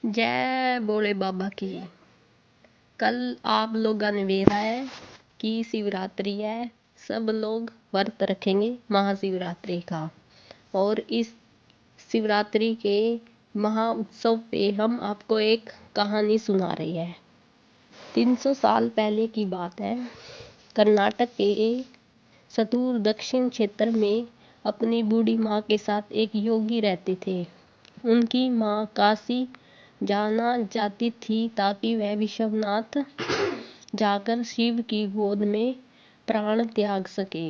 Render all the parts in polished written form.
जय भोले बाबा की। कल आप लोगों ने देखा है कि शिवरात्रि है। सब लोग व्रत रखेंगे महाशिवरात्रि का। और इस शिवरात्रि के महा उत्सव पे हम आपको एक कहानी सुना रही है। 300 साल पहले की बात है। कर्नाटक के सतूर दक्षिण क्षेत्र में अपनी बूढ़ी माँ के साथ एक योगी रहते थे। उनकी माँ काशी जाना चाहती थी ताकि वह विश्वनाथ जाकर शिव की गोद में प्राण त्याग सके।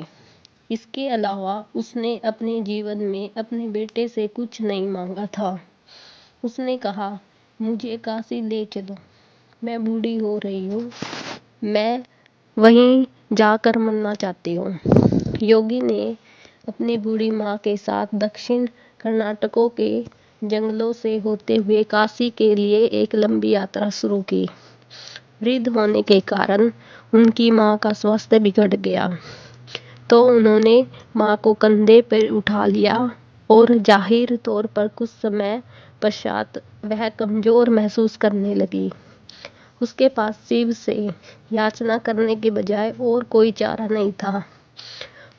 इसके अलावा उसने अपने जीवन में अपने बेटे से कुछ नहीं मांगा था। उसने कहा, मुझे काशी ले चलो, मैं बूढ़ी हो रही हूँ, मैं वहीं जाकर मरना चाहती हूँ। योगी ने अपनी बूढ़ी माँ के साथ दक्षिण कर्नाटकों के जंगलों से होते हुए काशी के लिए एक लंबी यात्रा शुरू की। वृद्ध होने के कारण उनकी माँ का स्वास्थ्य बिगड़ गया, तो उन्होंने माँ को कंधे पर उठा लिया और जाहिर तौर पर कुछ समय पश्चात वह कमजोर महसूस करने लगी। उसके पास शिव से याचना करने के बजाय और कोई चारा नहीं था।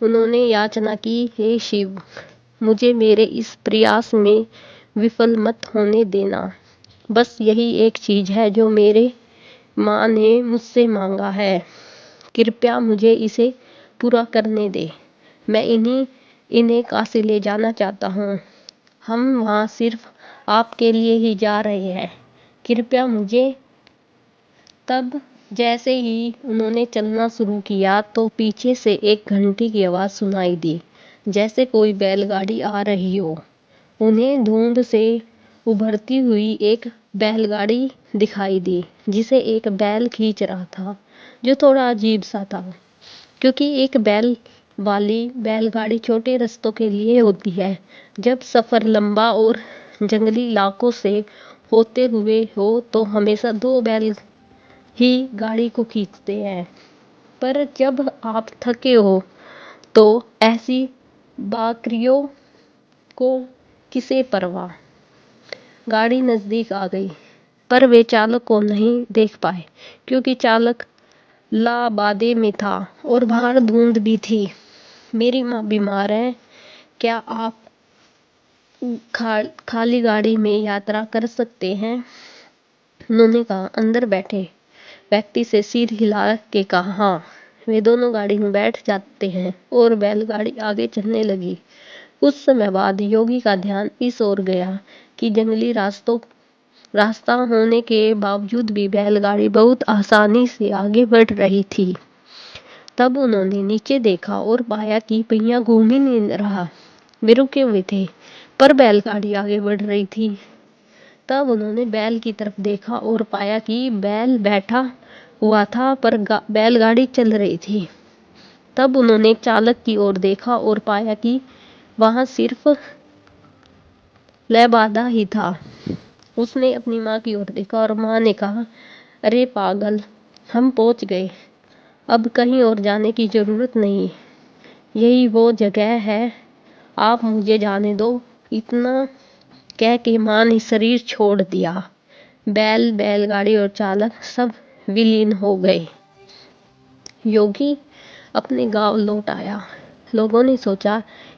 उन्होंने याचना की, हे शिव, मुझे मेरे इस प्रयास में विफल मत होने देना। बस यही एक चीज है जो मेरे माँ ने मुझसे मांगा है। कृपया मुझे इसे पूरा करने दे। मैं इन्हें काशी ले जाना चाहता हूँ। हम वहाँ सिर्फ आपके लिए ही जा रहे हैं। कृपया मुझे। तब जैसे ही उन्होंने चलना शुरू किया तो पीछे से एक घंटी की आवाज़ सुनाई दी, जैसे कोई बैलगाड़ी आ रही हो। उन्हें धुंध से उभरती हुई एक बैलगाड़ी दिखाई दी, जिसे एक बैल खींच रहा था, जो थोड़ा अजीब सा था, क्योंकि एक बैल वाली बैलगाड़ी छोटे रास्तों के लिए होती है। जब सफ़र लंबा और जंगली इलाकों से होते हुए हो तो हमेशा 2 बैल ही गाड़ी को खींचते हैं। पर जब आप थके हो तो ऐसी बकरियों को किसे परवाह। गाड़ी नज़दीक आ गई, पर वे चालक को नहीं देख पाए, क्योंकि चालक लाबादे में था और बाहर धुंध भी थी। मेरी माँ बीमार है, क्या आप खाली गाड़ी में यात्रा कर सकते हैं? उन्होंने कहा। अंदर बैठे व्यक्ति से सिर हिला के कहा, हाँ। वे दोनों गाड़ी में बैठ जाते हैं और बैलगाड़ी आगे चलने लगी। कुछ समय बाद योगी का ध्यान इस ओर गया कि जंगली रास्ता होने के बावजूद भी बैलगाड़ी बहुत आसानी से आगे बढ़ रही थी। तब उन्होंने नीचे देखा और पाया कि पहिया घूम ही नहीं रहा। वे रुके हुए थे, पर बैलगाड़ी आगे बढ़ रही थी। तब उन्होंने बैल की तरफ देखा और पाया कि बैल बैठा हुआ था, पर बैलगाड़ी चल रही थी। तब उन्होंने चालक की ओर देखा और पाया कि वहां सिर्फ लैबादा ही था। उसने अपनी माँ की ओर देखा और माँ ने कहा, अरे पागल, हम पहुंच गए, अब कहीं और जाने की जरूरत नहीं, यही वो जगह है, आप मुझे जाने दो। इतना कह के माँ ने शरीर छोड़ दिया। बैलगाड़ी और चालक सब विलीन हो गए। योगी अपने गांव लौट आया। लोगों ने सोचा,